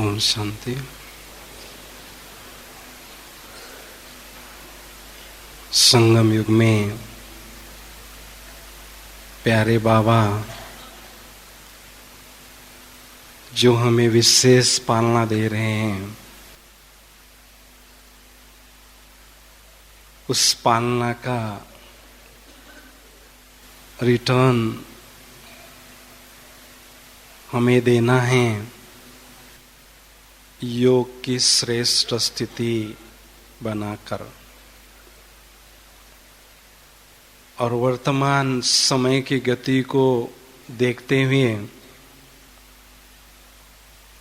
ओम शांति। संगम युग में प्यारे बाबा जो हमें विशेष पालना दे रहे हैं, उस पालना का रिटर्न हमें देना है योग की श्रेष्ठ स्थिति बनाकर। और वर्तमान समय की गति को देखते हुए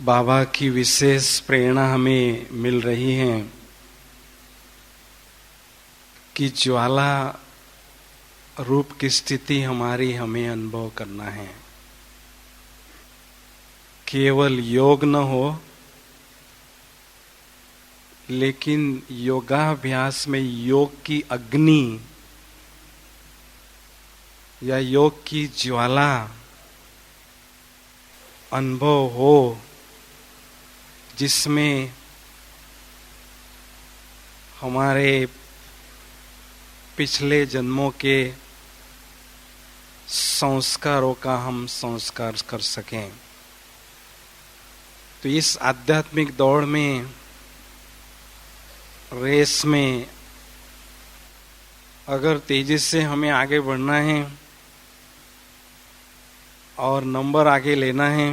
बाबा की विशेष प्रेरणा हमें मिल रही है कि ज्वाला रूप की स्थिति हमारी हमें अनुभव करना है। केवल योग न हो, लेकिन योगाभ्यास में योग की अग्नि या योग की ज्वाला अनुभव हो, जिसमें हमारे पिछले जन्मों के संस्कारों का हम संस्कार कर सकें। तो इस आध्यात्मिक दौड़ में, रेस में अगर तेजी से हमें आगे बढ़ना है और नंबर आगे लेना है,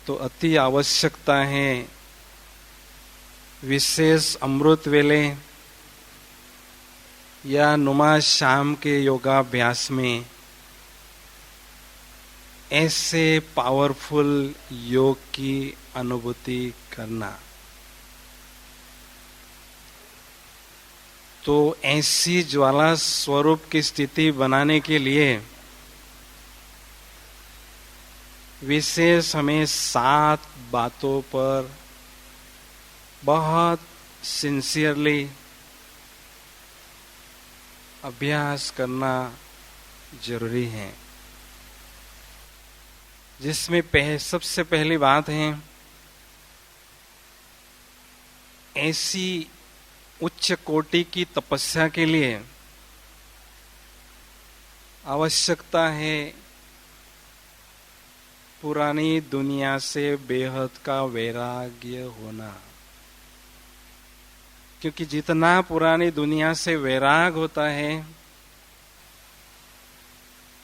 तो अति आवश्यकता है विशेष अमृत वेले या नुमा शाम के योगाभ्यास में ऐसे पावरफुल योग की अनुभूति करना। तो ऐसी ज्वाला स्वरूप की स्थिति बनाने के लिए विशेष हमें 7 बातों पर बहुत सिंसियरली अभ्यास करना जरूरी है। जिसमें सबसे पहली बात है, ऐसी उच्च कोटि की तपस्या के लिए आवश्यकता है पुरानी दुनिया से बेहद का वैराग्य होना। क्योंकि जितना पुरानी दुनिया से वैराग होता है,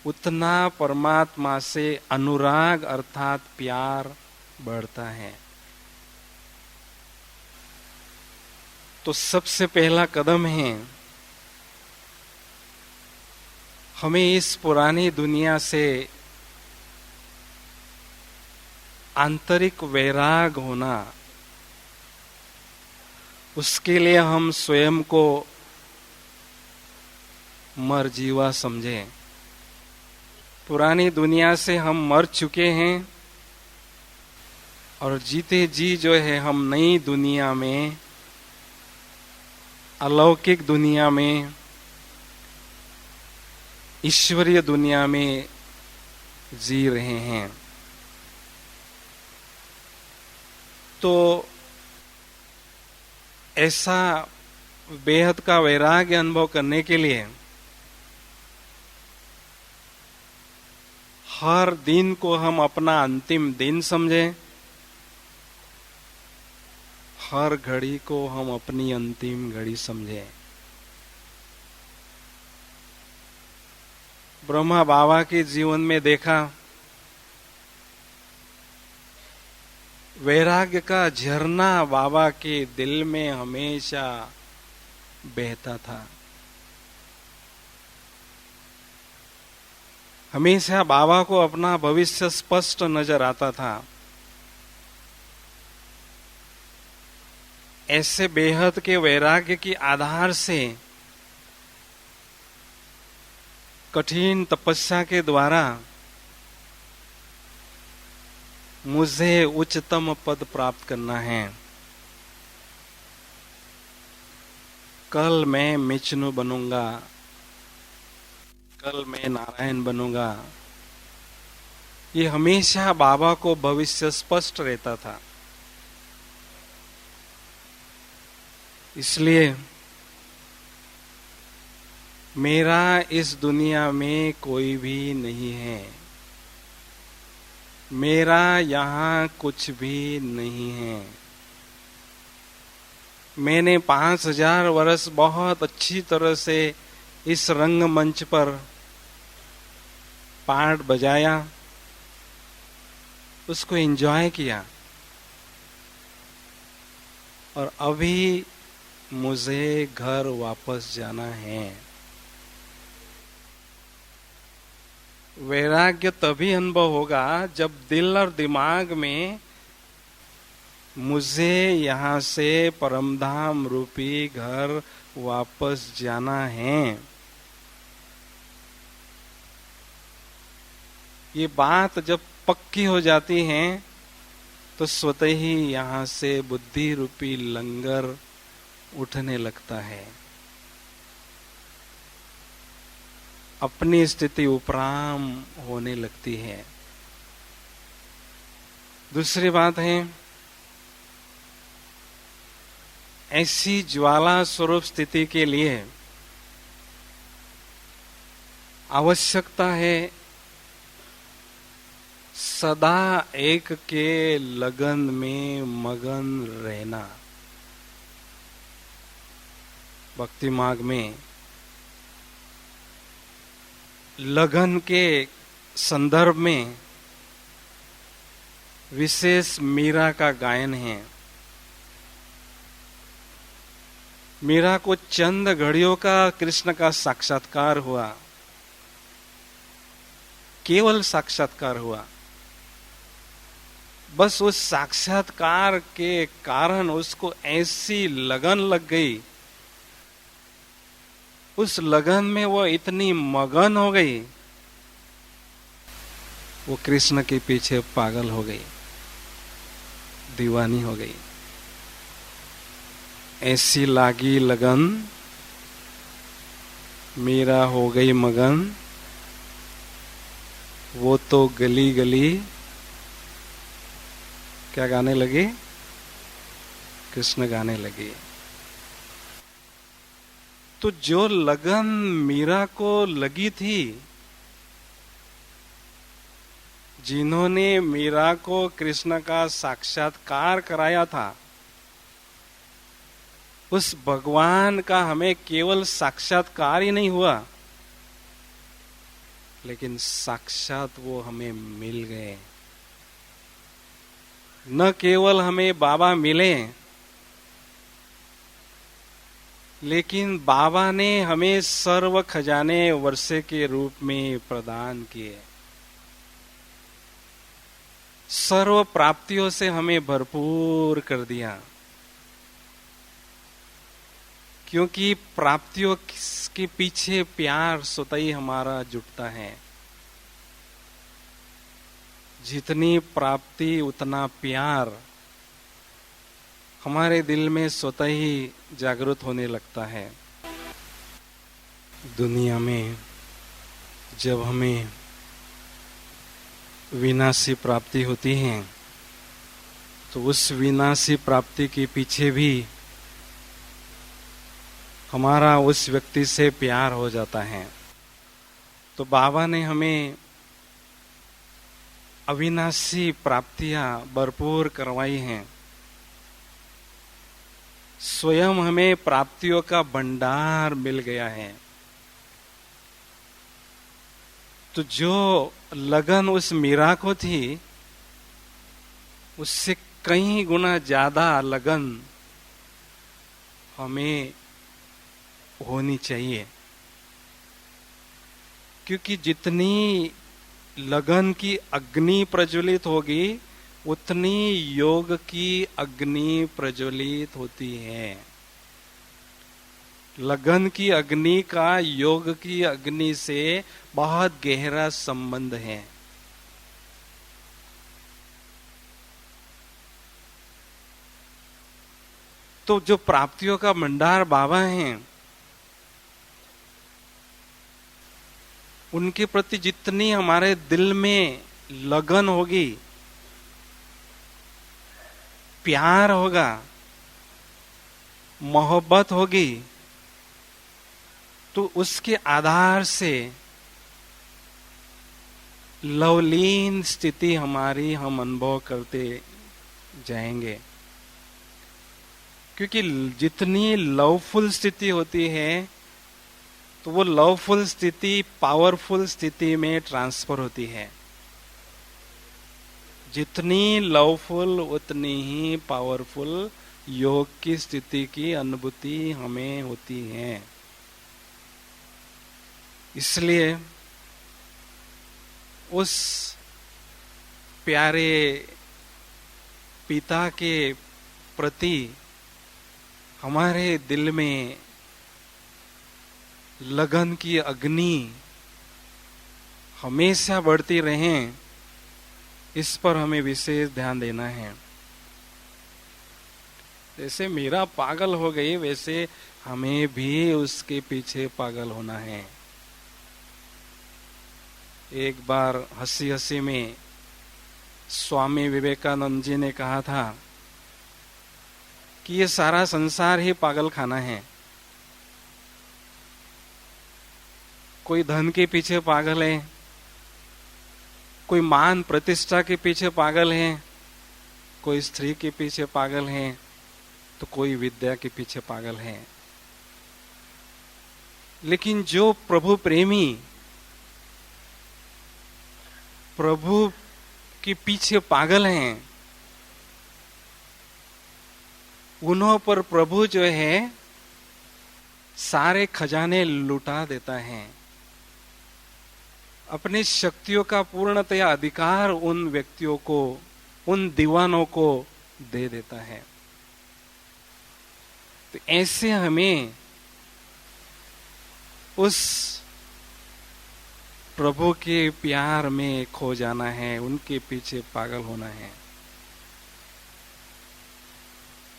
उतना परमात्मा से अनुराग अर्थात प्यार बढ़ता है। तो सबसे पहला कदम है हमें इस पुरानी दुनिया से आंतरिक वैराग होना। उसके लिए हम स्वयं को मरजीवा समझें। पुरानी दुनिया से हम मर चुके हैं और जीते जी जो है हम नई दुनिया में, अलौकिक दुनिया में, ईश्वरीय दुनिया में जी रहे हैं। तो ऐसा बेहद का वैराग्य अनुभव करने के लिए हर दिन को हम अपना अंतिम दिन समझें, हर घड़ी को हम अपनी अंतिम घड़ी समझें। ब्रह्मा बाबा के जीवन में देखा, वैराग्य का झरना बाबा के दिल में हमेशा बहता था। हमेशा बाबा को अपना भविष्य स्पष्ट नजर आता था। ऐसे बेहद के वैराग्य के आधार से कठिन तपस्या के द्वारा मुझे उच्चतम पद प्राप्त करना है। कल मैं विष्णु बनूंगा, कल मैं नारायण बनूंगा, ये हमेशा बाबा को भविष्य स्पष्ट रहता था। इसलिए मेरा इस दुनिया में कोई भी नहीं है, मेरा यहाँ कुछ भी नहीं है। मैंने 5000 वर्ष बहुत अच्छी तरह से इस रंगमंच पर पार्ट बजाया, उसको एंजॉय किया, और अभी मुझे घर वापस जाना है। वैराग्य तभी अनुभव होगा जब दिल और दिमाग में मुझे यहाँ से परमधाम रूपी घर वापस जाना है। ये बात जब पक्की हो जाती है तो स्वतः ही यहाँ से बुद्धि रूपी लंगर उठने लगता है, अपनी स्थिति उपराम होने लगती है। दूसरी बात है, ऐसी ज्वाला स्वरूप स्थिति के लिए आवश्यकता है सदा एक के लगन में मगन रहना। भक्ति मार्ग में लगन के संदर्भ में विशेष मीरा का गायन है। मीरा को चंद घड़ियों का कृष्ण का साक्षात्कार हुआ, केवल साक्षात्कार हुआ। बस उस साक्षात्कार के कारण उसको ऐसी लगन लग गई, उस लगन में वो इतनी मगन हो गई, वो कृष्ण के पीछे पागल हो गई, दीवानी हो गई। ऐसी लागी लगन मेरा हो गई मगन, वो तो गली गली क्या गाने लगे? कृष्ण गाने लगे। तो जो लगन मीरा को लगी थी, जिन्होंने मीरा को कृष्ण का साक्षात्कार कराया था, उस भगवान का हमें केवल साक्षात्कार ही नहीं हुआ, लेकिन साक्षात वो हमें मिल गए। न केवल हमें बाबा मिले, लेकिन बाबा ने हमें सर्व खजाने वर्षे के रूप में प्रदान किए। सर्व प्राप्तियों से हमें भरपूर कर दिया, क्योंकि प्राप्तियों के पीछे प्यार स्वतः ही हमारा जुटता है। जितनी प्राप्ति उतना प्यार हमारे दिल में स्वतः ही जागृत होने लगता है। दुनिया में जब हमें विनाशी प्राप्ति होती है, तो उस विनाशी प्राप्ति के पीछे भी हमारा उस व्यक्ति से प्यार हो जाता है। तो बाबा ने हमें अविनाशी प्राप्तियां भरपूर करवाई हैं। स्वयं हमें प्राप्तियों का भंडार मिल गया है। तो जो लगन उस मीरा को थी, उससे कई गुना ज्यादा लगन हमें होनी चाहिए, क्योंकि जितनी लगन की अग्नि प्रज्वलित होगी, उतनी योग की अग्नि प्रज्वलित होती है। लगन की अग्नि का योग की अग्नि से बहुत गहरा संबंध है। तो जो प्राप्तियों का भंडार बाबा हैं, उनके प्रति जितनी हमारे दिल में लगन होगी, प्यार होगा, मोहब्बत होगी, तो उसके आधार से लवलीन स्थिति हमारी हम अनुभव करते जाएंगे। क्योंकि जितनी लवफुल स्थिति होती है तो वो लवफुल स्थिति पावरफुल स्थिति में ट्रांसफर होती है। जितनी लवफुल उतनी ही पावरफुल योग की स्थिति की अनुभूति हमें होती है। इसलिए उस प्यारे पिता के प्रति हमारे दिल में लगन की अग्नि हमेशा बढ़ती रहे, इस पर हमें विशेष ध्यान देना है। जैसे मीरा पागल हो गई, वैसे हमें भी उसके पीछे पागल होना है। एक बार हंसी हंसी में स्वामी विवेकानंद जी ने कहा था कि ये सारा संसार ही पागल खाना है। कोई धन के पीछे पागल है, कोई मान प्रतिष्ठा के पीछे पागल है, कोई स्त्री के पीछे पागल है, तो कोई विद्या के पीछे पागल है। लेकिन जो प्रभु प्रेमी प्रभु के पीछे पागल हैं, उन्हों पर प्रभु जो है सारे खजाने लुटा देता है। अपनी शक्तियों का पूर्णतया अधिकार उन व्यक्तियों को, उन दीवानों को दे देता है। तो ऐसे हमें उस प्रभु के प्यार में खो जाना है, उनके पीछे पागल होना है।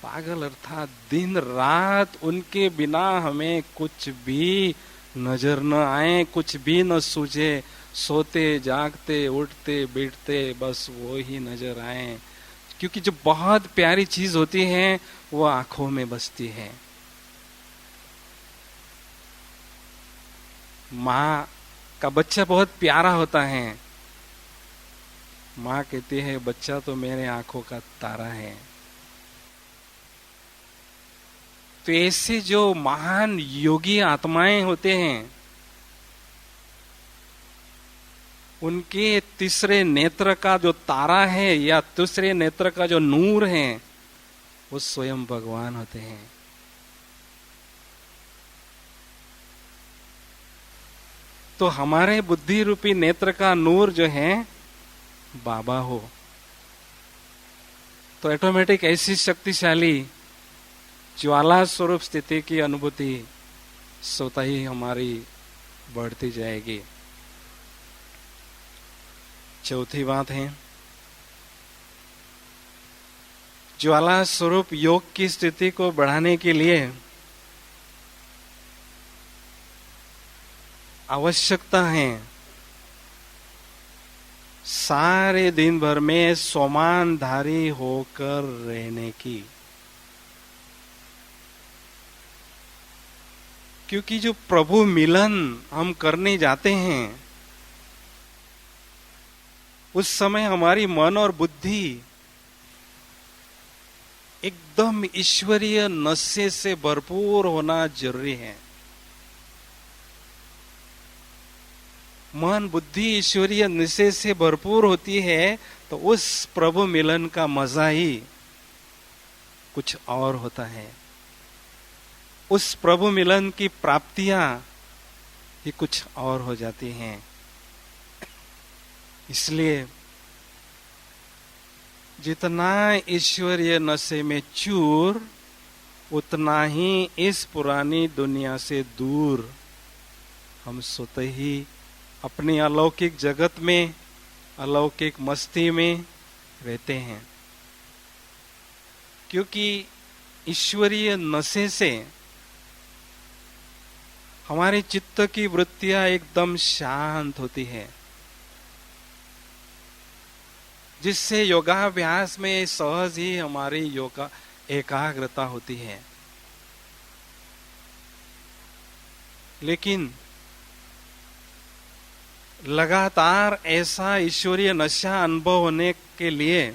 पागल अर्थात दिन रात उनके बिना हमें कुछ भी नजर न आए, कुछ भी न सूझे, सोते जागते उठते बैठते बस वो ही नजर आए। क्योंकि जो बहुत प्यारी चीज होती है वो आंखों में बसती है। माँ का बच्चा बहुत प्यारा होता है। माँ कहती है बच्चा तो मेरे आंखों का तारा है। तो ऐसे जो महान योगी आत्माएं होते हैं, उनके तीसरे नेत्र का जो तारा है या तीसरे नेत्र का जो नूर है वो स्वयं भगवान होते हैं। तो हमारे बुद्धि रूपी नेत्र का नूर जो है बाबा हो, तो ऑटोमेटिक ऐसी शक्तिशाली ज्वाला स्वरूप स्थिति की अनुभूति स्वतः ही हमारी बढ़ती जाएगी। चौथी बात है, ज्वाला स्वरूप योग की स्थिति को बढ़ाने के लिए आवश्यकता है सारे दिन भर में सोमानधारी होकर रहने की। क्योंकि जो प्रभु मिलन हम करने जाते हैं उस समय हमारी मन और बुद्धि एकदम ईश्वरीय नशे से भरपूर होना जरूरी है। मन बुद्धि ईश्वरीय नशे से भरपूर होती है तो उस प्रभु मिलन का मजा ही कुछ और होता है। उस प्रभु मिलन की प्राप्तियां ही कुछ और हो जाती हैं। इसलिए जितना ईश्वरीय नशे में चूर, उतना ही इस पुरानी दुनिया से दूर हम स्वतः ही अपनी अलौकिक जगत में, अलौकिक मस्ती में रहते हैं। क्योंकि ईश्वरीय नशे से हमारे चित्त की वृत्तियां एकदम शांत होती है। जिससे योगाभ्यास में सहज ही हमारी योगा एकाग्रता होती है। लेकिन लगातार ऐसा ईश्वरीय नशा अनुभव होने के लिए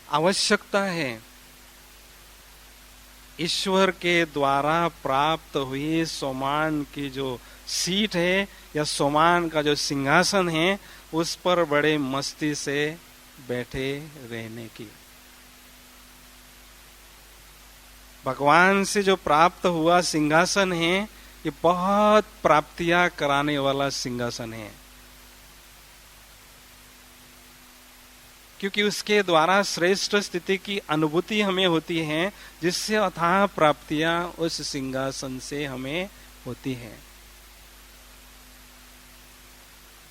आवश्यकता है ईश्वर के द्वारा प्राप्त हुई सोमान की जो सीट है या सोमान का जो सिंहासन है, उस पर बड़े मस्ती से बैठे रहने की। भगवान से जो प्राप्त हुआ सिंहासन है, ये बहुत प्राप्तियां कराने वाला सिंहासन है, क्योंकि उसके द्वारा श्रेष्ठ स्थिति की अनुभूति हमें होती है, जिससे अथाह प्राप्तियां उस सिंहासन से हमें होती हैं।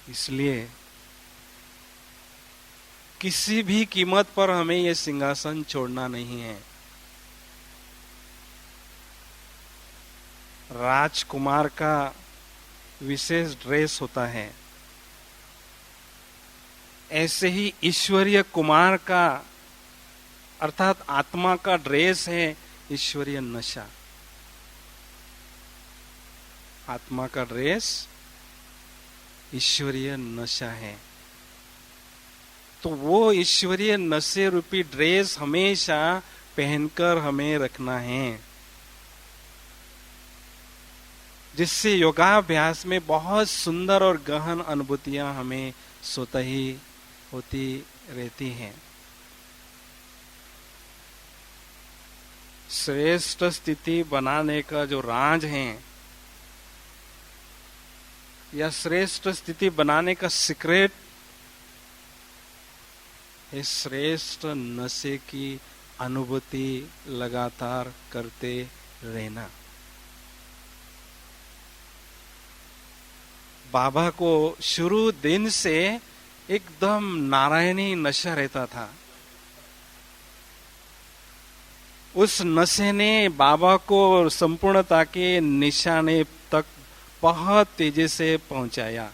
इसलिए किसी भी कीमत पर हमें यह सिंहासन छोड़ना नहीं है। राजकुमार का विशेष ड्रेस होता है, ऐसे ही ईश्वरीय कुमार का अर्थात आत्मा का ड्रेस है ईश्वरीय नशा। आत्मा का ड्रेस ईश्वरीय नशा है। तो वो ईश्वरीय नशे रूपी ड्रेस हमेशा पहनकर हमें रखना है, जिससे योगाभ्यास में बहुत सुंदर और गहन अनुभूतियां हमें स्वतः ही होती रहती हैं। श्रेष्ठ स्थिति बनाने का जो राज है या श्रेष्ठ स्थिति बनाने का सीक्रेट है श्रेष्ठ नशे की अनुभूति लगातार करते रहना। बाबा को शुरू दिन से एकदम नारायणी नशा रहता था। उस नशे ने बाबा को संपूर्णता के निशाने तक बहुत तेजी से पहुंचाया।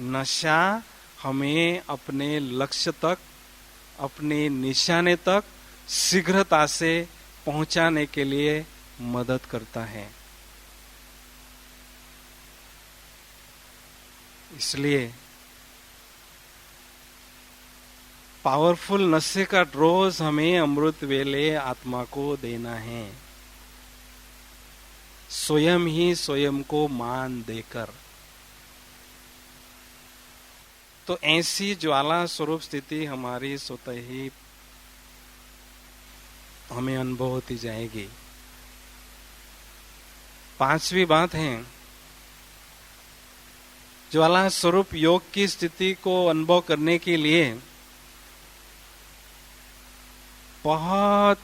नशा हमें अपने लक्ष्य तक, अपने निशाने तक शीघ्रता से पहुंचाने के लिए मदद करता है। इसलिए पावरफुल नशे का डोज हमें अमृत वेले आत्मा को देना है, स्वयं ही स्वयं को मान देकर। तो ऐसी ज्वाला स्वरूप स्थिति हमारी स्वतः ही हमें अनुभव होती जाएगी। पांचवी बात है, ज्वाला स्वरूप योग की स्थिति को अनुभव करने के लिए बहुत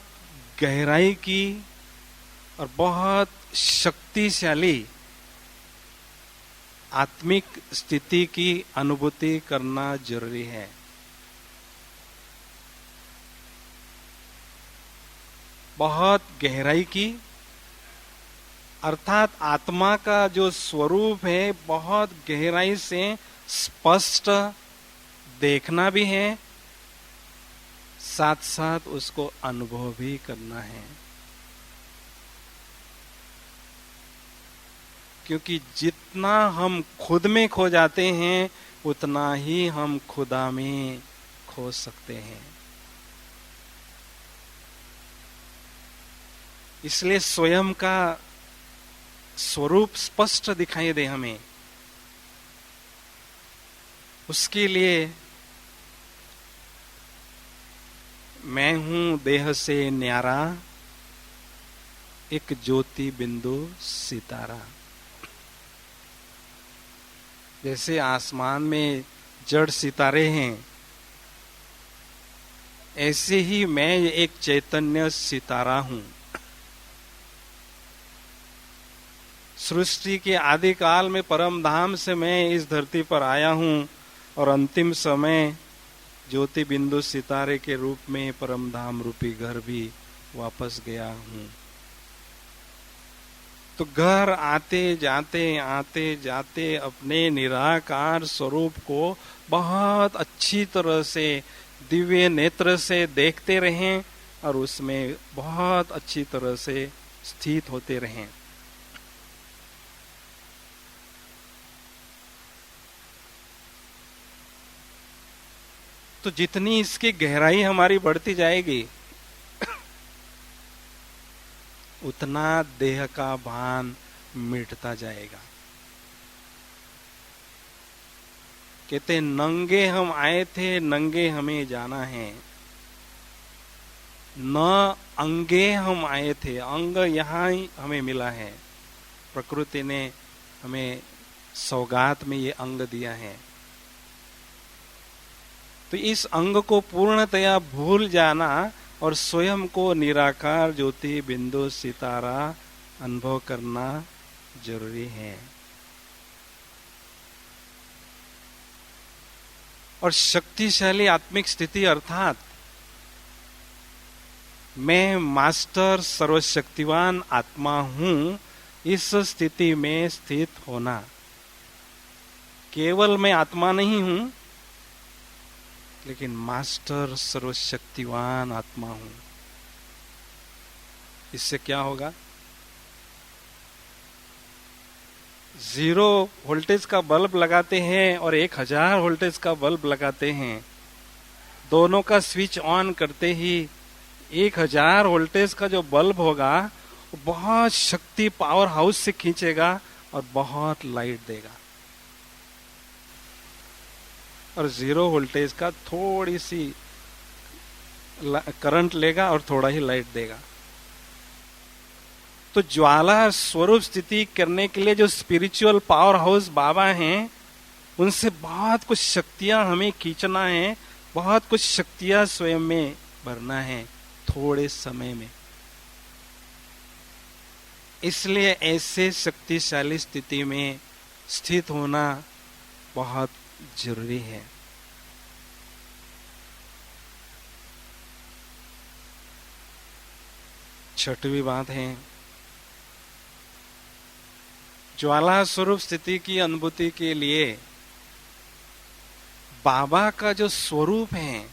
गहराई की और बहुत शक्तिशाली आत्मिक स्थिति की अनुभूति करना जरूरी है। बहुत गहराई की अर्थात आत्मा का जो स्वरूप है बहुत गहराई से स्पष्ट देखना भी है, साथ साथ उसको अनुभव भी करना है। क्योंकि जितना हम खुद में खो जाते हैं उतना ही हम खुदा में खो सकते हैं। इसलिए स्वयं का स्वरूप स्पष्ट दिखाई दे हमें, उसके लिए मैं हूं देह से न्यारा, एक ज्योति बिंदु सितारा। जैसे आसमान में जड़ सितारे हैं, ऐसे ही मैं एक चैतन्य सितारा हूं। सृष्टि के आदि काल में परम धाम से मैं इस धरती पर आया हूं और अंतिम समय ज्योति बिंदु सितारे के रूप में परम धाम रूपी घर भी वापस गया हूं। तो घर आते जाते अपने निराकार स्वरूप को बहुत अच्छी तरह से दिव्य नेत्र से देखते रहें और उसमें बहुत अच्छी तरह से स्थित होते रहें। तो जितनी इसकी गहराई हमारी बढ़ती जाएगी उतना देह का भान मिटता जाएगा। कहते नंगे हम आए थे, नंगे हमें जाना है, न अंगे हम आए थे, अंग यहाँ ही हमें मिला है। प्रकृति ने हमें सौगात में ये अंग दिया है, तो इस अंग को पूर्णतया भूल जाना और स्वयं को निराकार ज्योति बिंदु सितारा अनुभव करना जरूरी है। और शक्तिशाली आत्मिक स्थिति अर्थात मैं मास्टर सर्वशक्तिवान आत्मा हूं, इस स्थिति में स्थित होना। केवल मैं आत्मा नहीं हूं, लेकिन मास्टर सर्वशक्तिवान आत्मा हूं। इससे क्या होगा? 0 वोल्टेज का बल्ब लगाते हैं और 1000 वोल्टेज का बल्ब लगाते हैं, दोनों का स्विच ऑन करते ही 1000 वोल्टेज का जो बल्ब होगा वो बहुत शक्ति पावर हाउस से खींचेगा और बहुत लाइट देगा, और 0 वोल्टेज का थोड़ी सी करंट लेगा और थोड़ा ही लाइट देगा। तो ज्वाला स्वरूप स्थिति करने के लिए जो स्पिरिचुअल पावर हाउस बाबा हैं, उनसे बहुत कुछ शक्तियां हमें खींचना है, बहुत कुछ शक्तियां स्वयं में भरना है थोड़े समय में। इसलिए ऐसे शक्तिशाली स्थिति में स्थित होना बहुत जरूरी है। छठवीं बात है, ज्वाला स्वरूप स्थिति की अनुभूति के लिए बाबा का जो स्वरूप है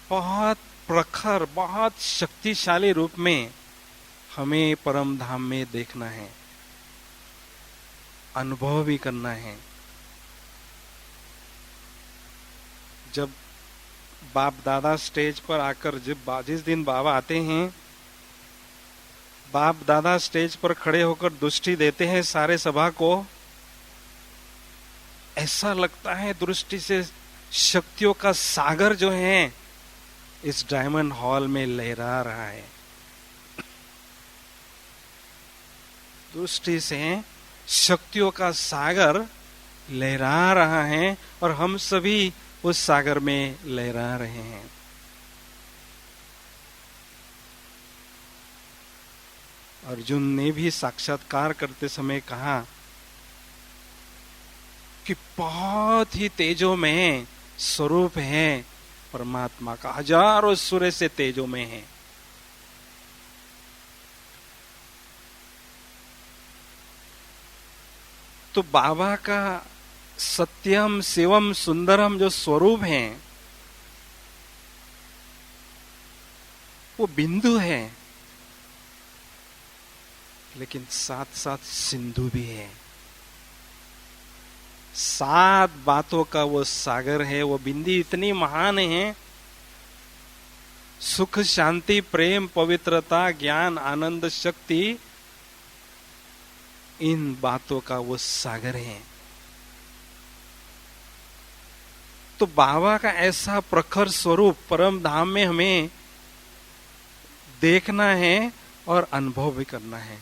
बहुत प्रखर, बहुत शक्तिशाली रूप में हमें परम धाम में देखना है, अनुभव भी करना है। जब बाप दादा स्टेज पर आकर, जिस दिन बाबा आते हैं, बाप दादा स्टेज पर खड़े होकर दृष्टि देते हैं सारे सभा को, ऐसा लगता है दृष्टि से शक्तियों का सागर जो है इस डायमंड हॉल में लहरा रहा है। दृष्टि से शक्तियों का सागर लहरा रहा है और हम सभी उस सागर में लहरा रहे हैं। अर्जुन ने भी साक्षात्कार करते समय कहा कि बहुत ही तेजो में स्वरूप है परमात्मा का, हजारों सूर्य से तेजो में है। तो बाबा का सत्यम शिवम सुंदरम जो स्वरूप है वो बिंदु है, लेकिन साथ साथ सिंधु भी है। 7 बातों का वो सागर है, वो बिंदी इतनी महान है। सुख शांति प्रेम पवित्रता ज्ञान आनंद शक्ति, इन बातों का वो सागर है। तो बाबा का ऐसा प्रखर स्वरूप परम धाम में हमें देखना है और अनुभव भी करना है।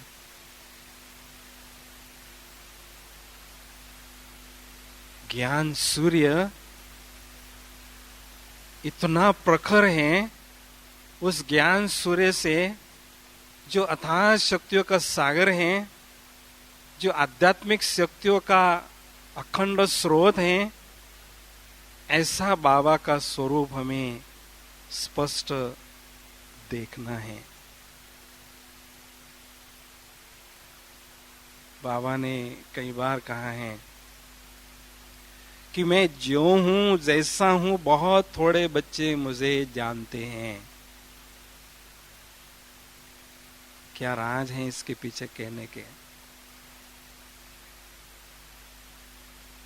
ज्ञान सूर्य इतना प्रखर है, उस ज्ञान सूर्य से जो अथाह शक्तियों का सागर है, जो आध्यात्मिक शक्तियों का अखंड स्रोत है, ऐसा बाबा का स्वरूप हमें स्पष्ट देखना है। बाबा ने कई बार कहा है कि मैं जो हूं जैसा हूं, बहुत थोड़े बच्चे मुझे जानते हैं। क्या राज है इसके पीछे कहने के?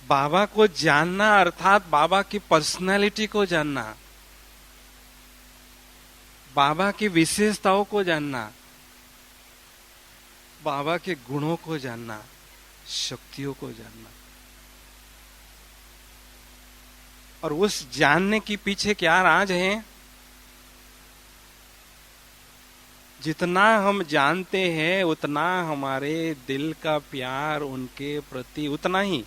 बाबा को जानना अर्थात बाबा की पर्सनालिटी को जानना, बाबा की विशेषताओं को जानना, बाबा के गुणों को जानना, शक्तियों को जानना। और उस जानने के पीछे क्या राज है? जितना हम जानते हैं उतना हमारे दिल का प्यार उनके प्रति उतना ही,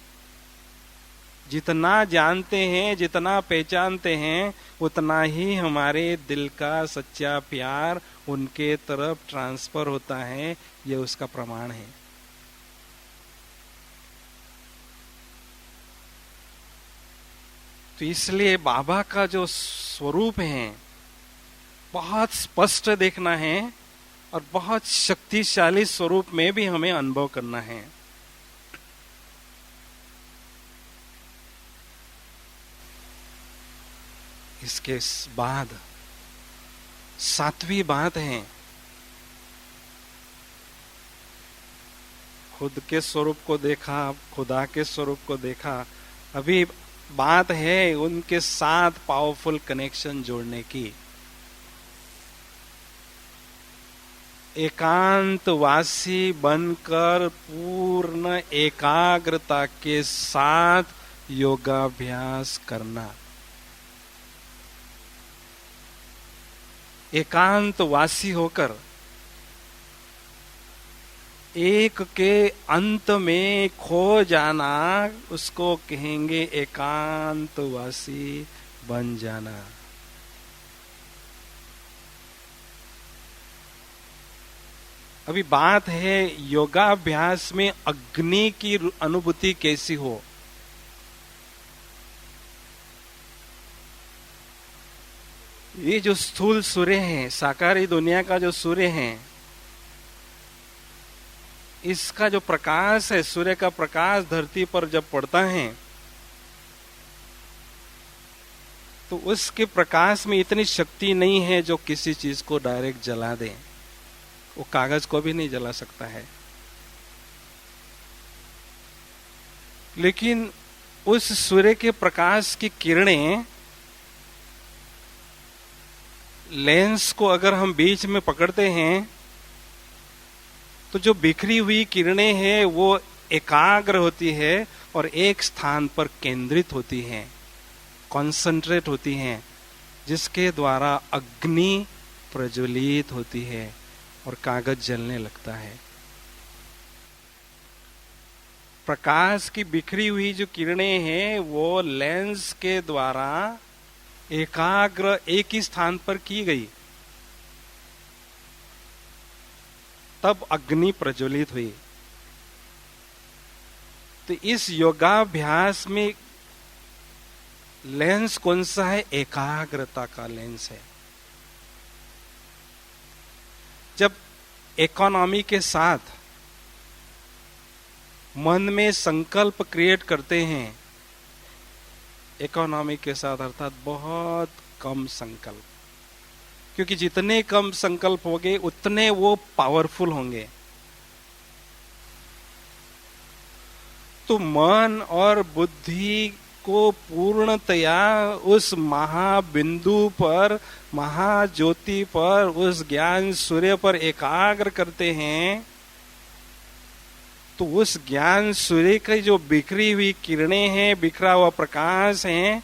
जितना जानते हैं, जितना पहचानते हैं, उतना ही हमारे दिल का सच्चा प्यार उनके तरफ ट्रांसफर होता है। ये उसका प्रमाण है। तो इसलिए बाबा का जो स्वरूप है बहुत स्पष्ट देखना है और बहुत शक्तिशाली स्वरूप में भी हमें अनुभव करना है। इसके बाद सातवीं बात है, खुद के स्वरूप को देखा, खुदा के स्वरूप को देखा, अभी बात है उनके साथ पावरफुल कनेक्शन जोड़ने की। एकांतवासी बनकर पूर्ण एकाग्रता के साथ योगाभ्यास करना। एकांतवासी होकर एक के अंत में खो जाना, उसको कहेंगे एकांतवासी बन जाना। अभी बात है योगाभ्यास में अग्नि की अनुभूति कैसी हो। ये जो स्थूल सूर्य है, साकारी दुनिया का जो सूर्य है, इसका जो प्रकाश है, सूर्य का प्रकाश धरती पर जब पड़ता है तो उसके प्रकाश में इतनी शक्ति नहीं है जो किसी चीज को डायरेक्ट जला दे। वो कागज को भी नहीं जला सकता है। लेकिन उस सूर्य के प्रकाश की किरणें, लेंस को अगर हम बीच में पकड़ते हैं तो जो बिखरी हुई किरणें हैं वो एकाग्र होती है और एक स्थान पर केंद्रित होती हैं, कॉन्सेंट्रेट होती हैं, जिसके द्वारा अग्नि प्रज्वलित होती है और कागज जलने लगता है। प्रकाश की बिखरी हुई जो किरणें हैं वो लेंस के द्वारा एकाग्र एक ही स्थान पर की गई, तब अग्नि प्रज्वलित हुई। तो इस योगाभ्यास में लेंस कौन सा है? एकाग्रता का लेंस है। जब इकोनॉमी के साथ मन में संकल्प क्रिएट करते हैं, इकोनॉमी के साथ अर्थात बहुत कम संकल्प, क्योंकि जितने कम संकल्प होंगे उतने वो पावरफुल होंगे। तो मन और बुद्धि को पूर्णतया उस महाबिंदु पर, महाज्योति पर, उस ज्ञान सूर्य पर एकाग्र करते हैं, तो उस ज्ञान सूर्य की जो बिखरी हुई किरणें हैं, बिखरा हुआ प्रकाश है,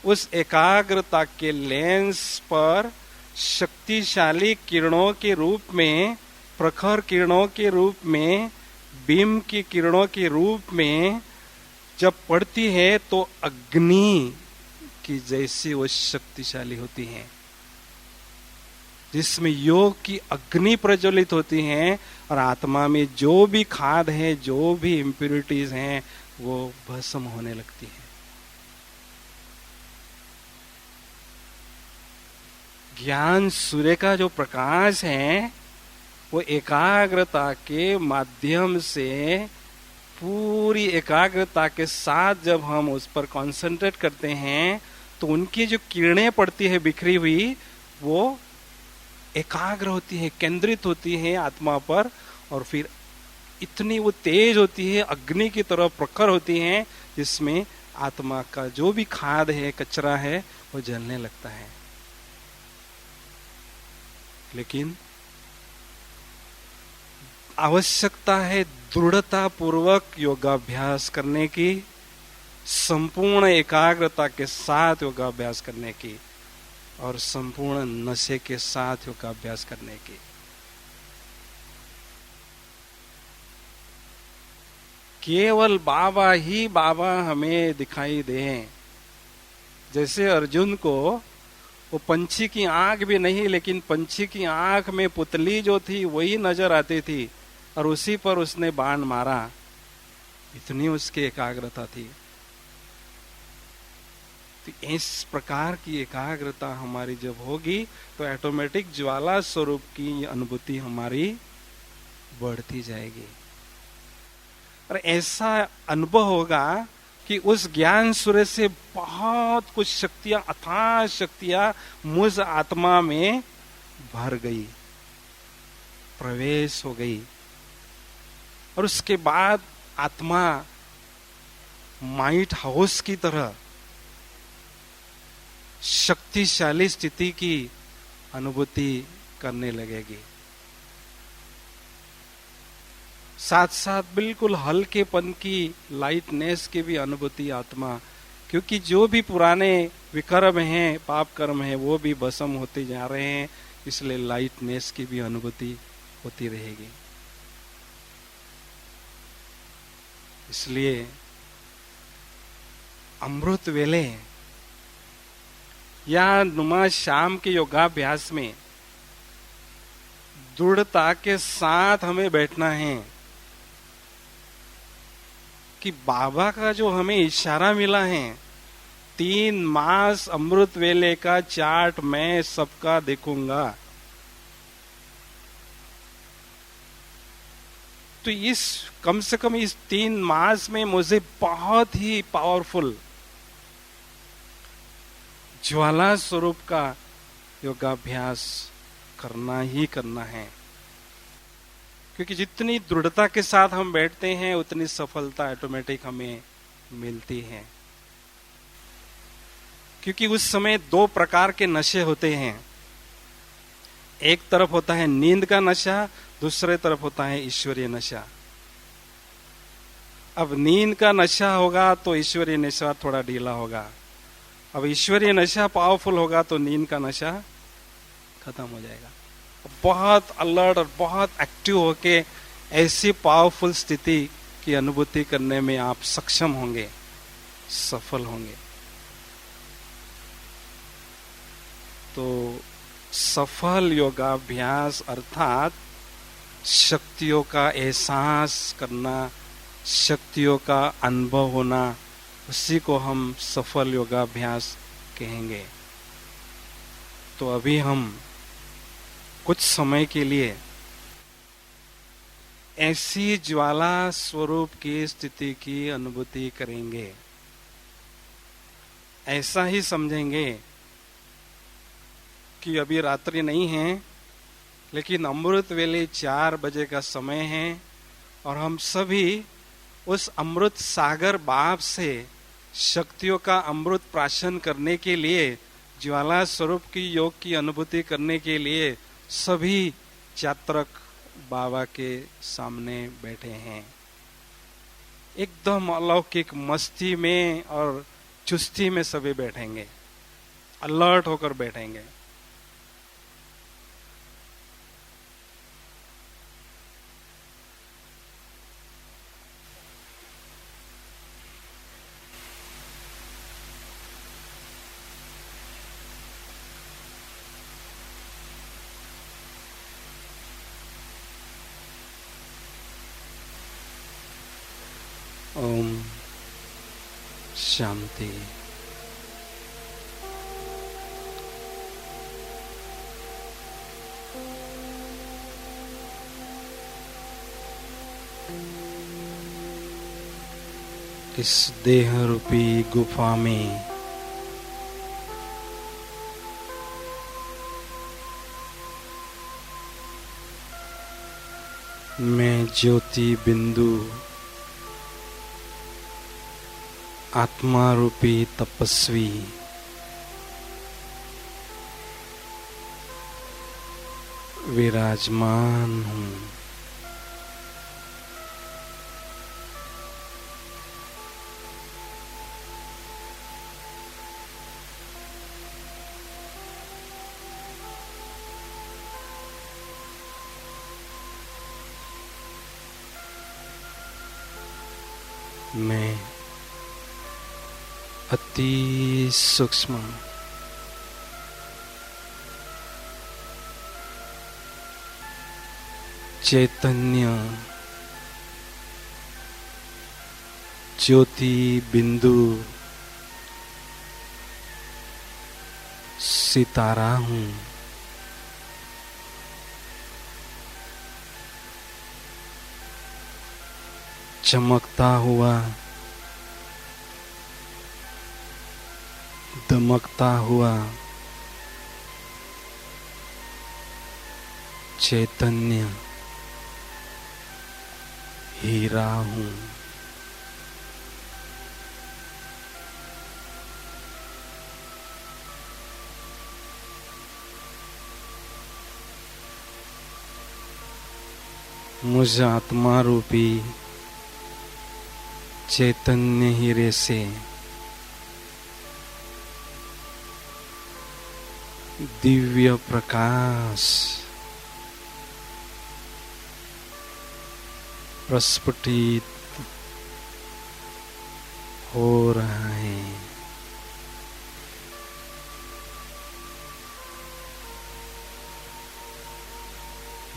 उस एकाग्रता के लेंस पर शक्तिशाली किरणों के रूप में, प्रखर किरणों के रूप में, बीम की किरणों के रूप में जब पड़ती है तो अग्नि की जैसी वो शक्तिशाली होती है, जिसमें योग की अग्नि प्रज्वलित होती है और आत्मा में जो भी खाद है, जो भी इम्प्यूरिटीज हैं, वो भस्म होने लगती है। ज्ञान सूर्य का जो प्रकाश है वो एकाग्रता के माध्यम से, पूरी एकाग्रता के साथ जब हम उस पर कंसंट्रेट करते हैं तो उनकी जो किरणें पड़ती है बिखरी हुई, वो एकाग्र होती है, केंद्रित होती है आत्मा पर, और फिर इतनी वो तेज होती है, अग्नि की तरह प्रखर होती है, जिसमें आत्मा का जो भी खाद है, कचरा है, वो जलने लगता है। लेकिन आवश्यकता है दृढ़ता पूर्वक योगाभ्यास करने की, संपूर्ण एकाग्रता के साथ योगाभ्यास करने की, और संपूर्ण नशे के साथ योगाभ्यास करने की। केवल बाबा ही बाबा हमें दिखाई दें। जैसे अर्जुन को वो पंछी की आंख भी नहीं, लेकिन पंछी की आंख में पुतली जो थी वही नजर आती थी, और उसी पर उसने बाण मारा, इतनी उसकी एकाग्रता थी। तो इस प्रकार की एकाग्रता हमारी जब होगी तो ऑटोमेटिक ज्वाला स्वरूप की अनुभूति हमारी बढ़ती जाएगी, और ऐसा अनुभव होगा कि उस ज्ञान सूर्य से बहुत कुछ शक्तियां, अथाह शक्तियां मुझ आत्मा में भर गई, प्रवेश हो गई, और उसके बाद आत्मा माइट हाउस की तरह शक्तिशाली स्थिति की अनुभूति करने लगेगी। साथ साथ बिल्कुल हल्केपन की, लाइटनेस की भी अनुभूति आत्मा, क्योंकि जो भी पुराने विकर्म हैं, पाप कर्म हैं, वो भी भस्म होते जा रहे हैं, इसलिए लाइटनेस की भी अनुभूति होती रहेगी। इसलिए अमृत वेले या नुमा शाम के योगाभ्यास में दृढ़ता के साथ हमें बैठना है कि बाबा का जो हमें इशारा मिला है, 3 मास अमृत वेले का चार्ट मैं सबका देखूंगा, तो इस कम से कम इस 3 मास में मुझे बहुत ही पावरफुल ज्वाला स्वरूप का योगाभ्यास करना ही करना है। क्योंकि जितनी दृढ़ता के साथ हम बैठते हैं उतनी सफलता ऑटोमेटिक हमें मिलती है। क्योंकि उस समय 2 प्रकार के नशे होते हैं, एक तरफ होता है नींद का नशा, दूसरे तरफ होता है ईश्वरीय नशा। अब नींद का नशा होगा तो ईश्वरीय नशा थोड़ा ढीला होगा, अब ईश्वरीय नशा पावरफुल होगा तो नींद का नशा खत्म हो जाएगा। बहुत अलर्ट और बहुत एक्टिव होके ऐसी पावरफुल स्थिति की अनुभूति करने में आप सक्षम होंगे, सफल होंगे। तो सफल योगाभ्यास अर्थात शक्तियों का एहसास करना, शक्तियों का अनुभव होना, उसी को हम सफल योगाभ्यास कहेंगे। तो अभी हम कुछ समय के लिए ऐसी ज्वाला स्वरूप की स्थिति की अनुभूति करेंगे। ऐसा ही समझेंगे कि अभी रात्रि नहीं है, लेकिन अमृत वेले 4 बजे का समय है, और हम सभी उस अमृत सागर बाप से शक्तियों का अमृत प्राशन करने के लिए, ज्वाला स्वरूप की योग की अनुभूति करने के लिए सभी चात्रक बाबा के सामने बैठे हैं। एकदम अलौकिक मस्ती में और चुस्ती में सभी बैठेंगे, अलर्ट होकर बैठेंगे। ओम शांति। इस देह रूपी गुफा में मैं ज्योति बिंदु आत्मा रूपी तपस्वी विराजमान हूँ। मैं अति सूक्ष्म चैतन्य ज्योति बिंदु सितारा हूँ। चमकता हुआ, दमकता हुआ चैतन्य हीरा हूँ। मुझ आत्मा रूपी चैतन्य हीरे से दिव्य प्रकाश प्रस्फुटित हो रहा है।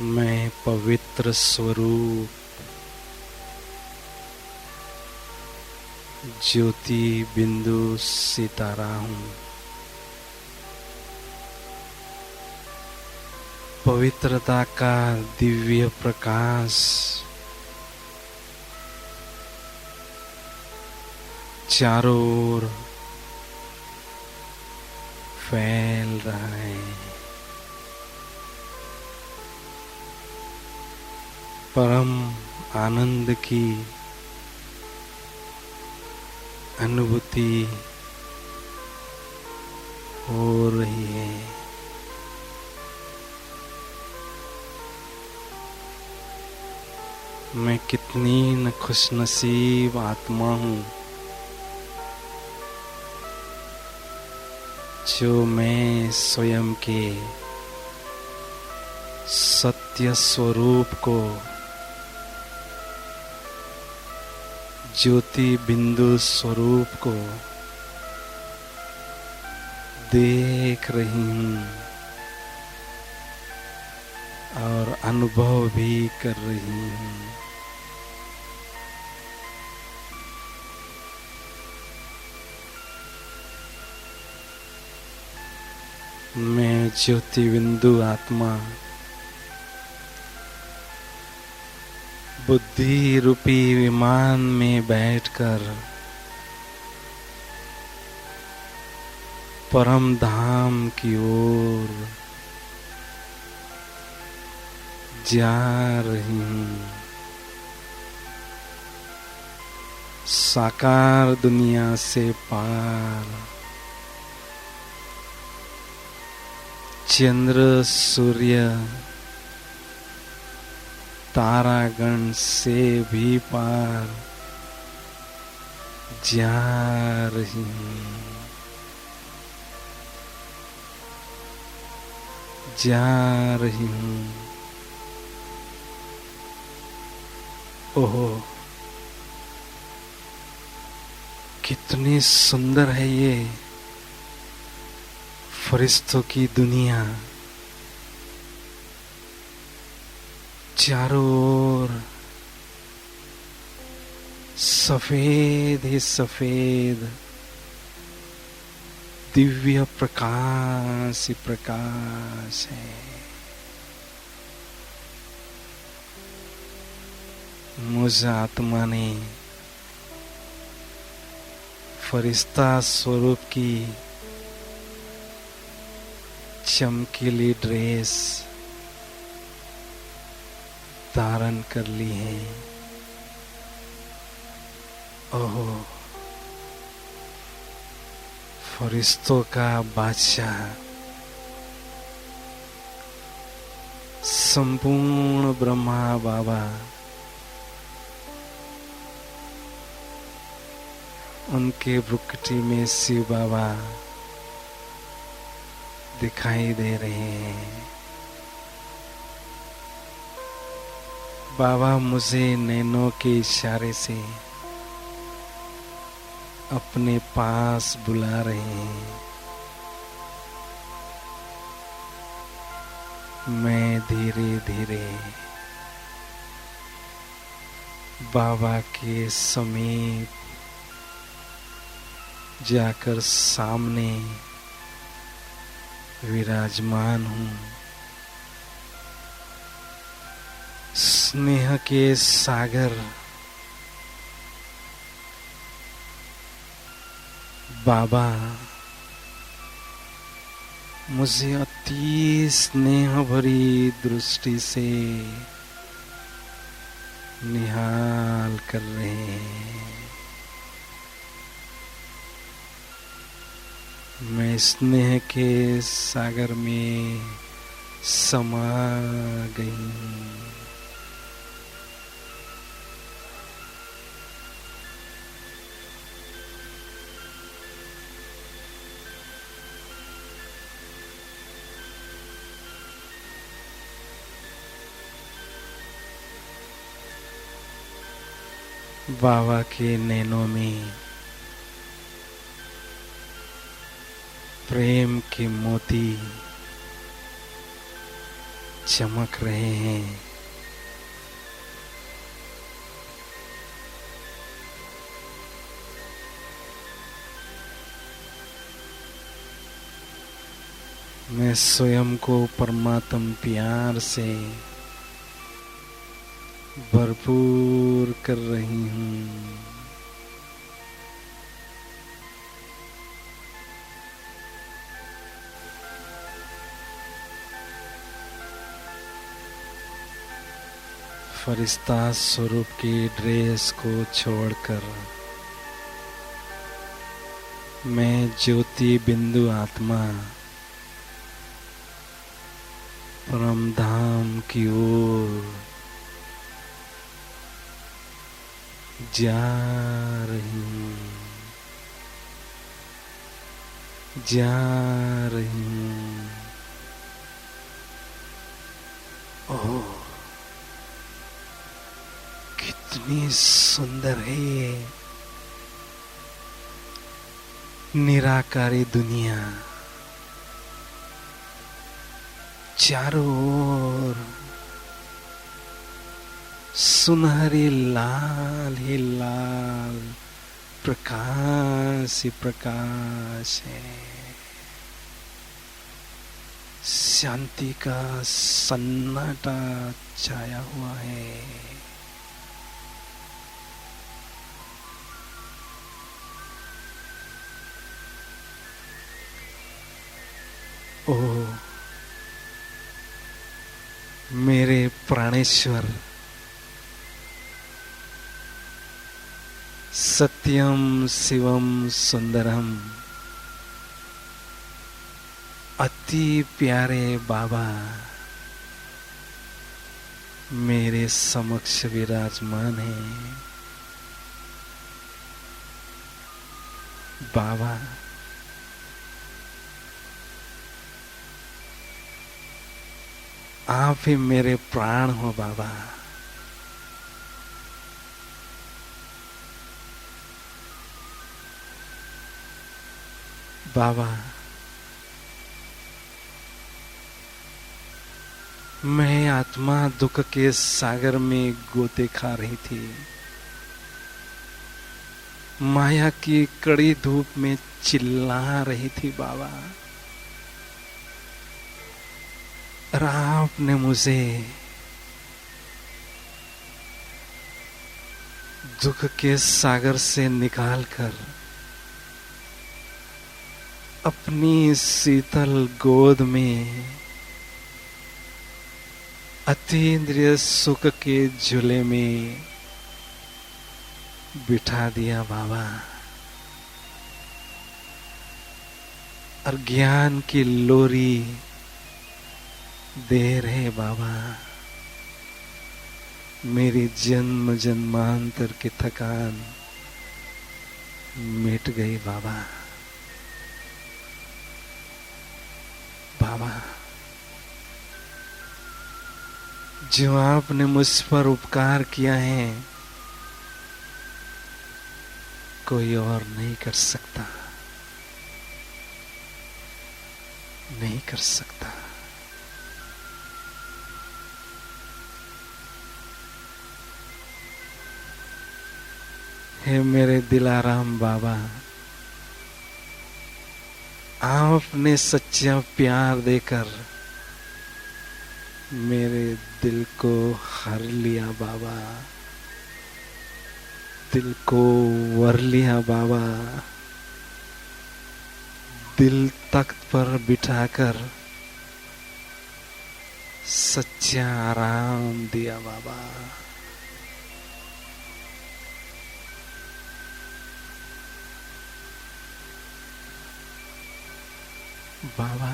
मैं पवित्र स्वरूप ज्योति बिंदु सितारा हूँ। पवित्रता का दिव्य प्रकाश चारों ओर फैल रहा है। परम आनंद की अनुभूति हो रही है। मैं कितनी न खुशनसीब आत्मा हूँ जो मैं स्वयं के सत्य स्वरूप को ज्योति बिंदु स्वरूप को देख रही हूँ और अनुभव भी कर रही हूँ। मैं ज्योति बिंदु आत्मा बुद्धि रूपी विमान में बैठकर परम धाम की ओर जा रही हूँ। साकार दुनिया से पार चंद्र सूर्य तारागण से भी पार जा रही हूँ, जा रही हूँ। ओहो, कितनी सुंदर है ये फरिश्तों की दुनिया। चारों ओर सफेद ही सफेद दिव्य प्रकाश ही प्रकाश है। मुझ आत्मा ने फरिश्ता स्वरूप की चमकीली ड्रेस धारण कर ली है। ओहो, फरिश्तों का बादशाह, संपूर्ण ब्रह्मा बाबा उनके भुक्टी में शिव बाबा दिखाई दे रहे हैं। बाबा मुझे नैनों के इशारे से अपने पास बुला रहे हैं। मैं धीरे धीरे बाबा के समीप जाकर सामने विराजमान हूँ। स्नेह के सागर बाबा मुझे अति स्नेह भरी दृष्टि से निहाल कर रहे हैं। मैं स्नेह के सागर में समा गई हूँ। बाबा के नैनों में प्रेम के मोती चमक रहे हैं। मैं स्वयं को परमात्म प्यार से भरपूर कर रही हूँ। फरिश्ता स्वरूप की ड्रेस को छोड़कर मैं ज्योति बिंदु आत्मा परम धाम की ओर जा रही हूँ, जा रही हूँ। ओह, कितनी सुंदर है ये निराकारी दुनिया। चारों ओर सुनहरी लाल ही लाल प्रकाश ही प्रकाश है। शांति का सन्नाटा छाया हुआ है। ओह, मेरे प्राणेश्वर, सत्यम शिवम सुंदरम, अति प्यारे बाबा मेरे समक्ष विराजमान हैं। बाबा, आप ही मेरे प्राण हो बाबा। बाबा, मैं आत्मा दुख के सागर में गोते खा रही थी। माया की कड़ी धूप में चिल्ला रही थी बाबा, और आपने मुझे दुख के सागर से निकालकर अपनी शीतल गोद में अतीन्द्रिय सुख के झूले में बिठा दिया बाबा, और ज्ञान की लोरी दे रहे बाबा। मेरी जन्म जन्मांतर की थकान मिट गई बाबा। बाबा, जो आपने मुझ पर उपकार किया है कोई और नहीं कर सकता, नहीं कर सकता। हे मेरे दिलाराम बाबा, आपने सच्चा प्यार देकर मेरे दिल को हर लिया बाबा, दिल को वर लिया बाबा। दिल तख्त पर बिठाकर सच्चा आराम दिया बाबा। बाबा,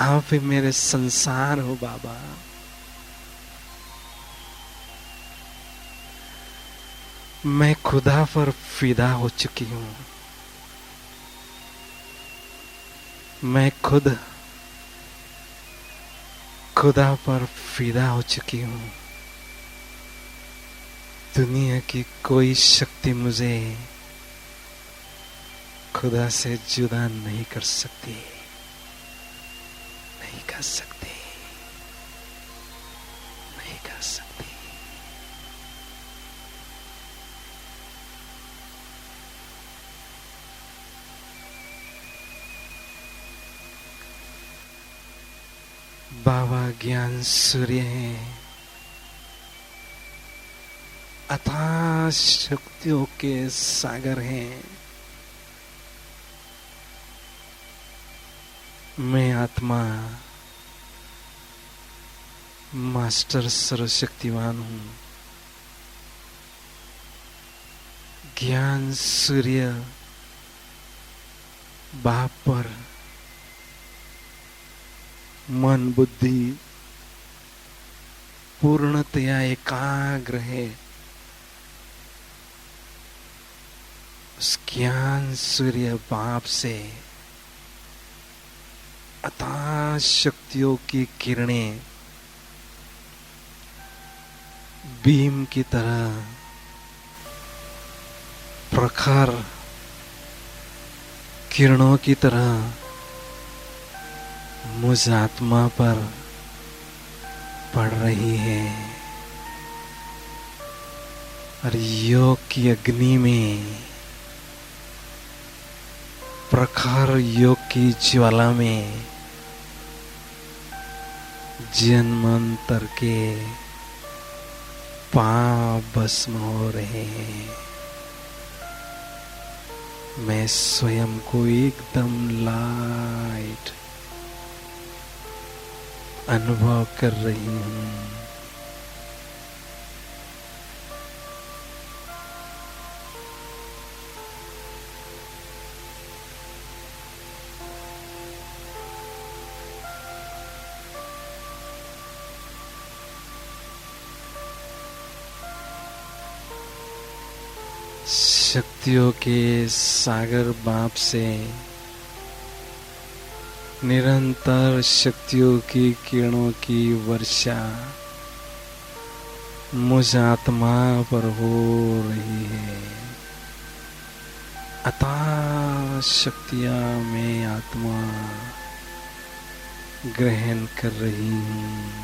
आप ही मेरे संसार हो बाबा। मैं खुदा पर फिदा हो चुकी हूं। मैं खुदा पर फिदा हो चुकी हूं। दुनिया की कोई शक्ति मुझे खुदा से जुदा नहीं कर सकती, नहीं कर सकती, नहीं कर सकती। बाबा ज्ञान सूर्य है, अथाह शक्तियों के सागर हैं। मैं आत्मा मास्टर सर्वशक्तिमान हूं। ज्ञान सूर्य बाप पर मन बुद्धि पूर्णतया एकाग्र है। उस ज्ञान सूर्य बाप से अथाह शक्तियों की किरणें बीम की तरह प्रखर किरणों की तरह मुझ आत्मा पर पड़ रही है, और योग की अग्नि में, प्रखर योग की ज्वाला में जन्मांतर के पाप भस्म हो रहे हैं। मैं स्वयं को एकदम लाइट अनुभव कर रही हूं। शक्तियों के सागर बाप से निरंतर शक्तियों की किरणों की वर्षा मुझ आत्मा पर हो रही है। अथाह शक्तियां मैं आत्मा ग्रहण कर रही हूं।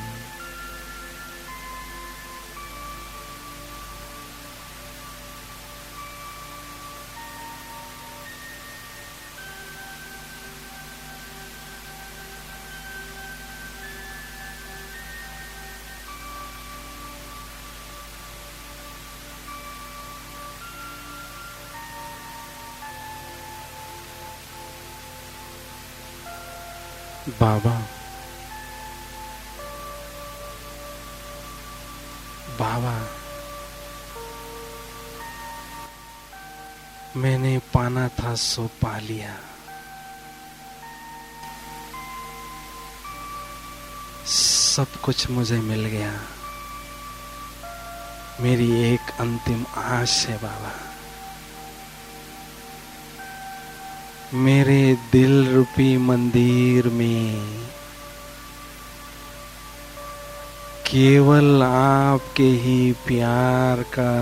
बाबा, बाबा, मैंने पाना था सो पा लिया। सब कुछ मुझे मिल गया। मेरी एक अंतिम आश है बाबा, मेरे दिल रूपी मंदिर में केवल आपके ही प्यार का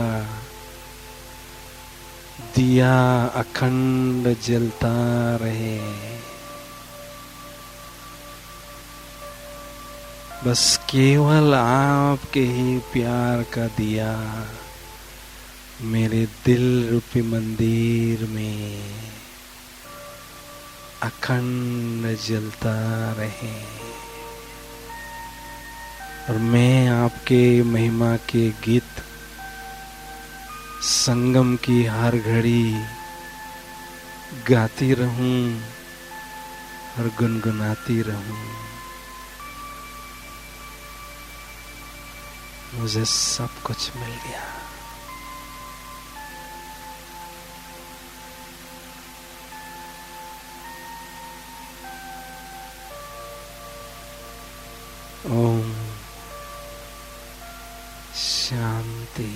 दिया अखंड जलता रहे। बस केवल आपके ही प्यार का दिया मेरे दिल रूपी मंदिर में अखंड जलता रहे। और मैं आपके महिमा के गीत संगम की हर घड़ी गाती रहूं और गुनगुनाती रहूं। मुझे सब कुछ मिल गया। ओम शांति।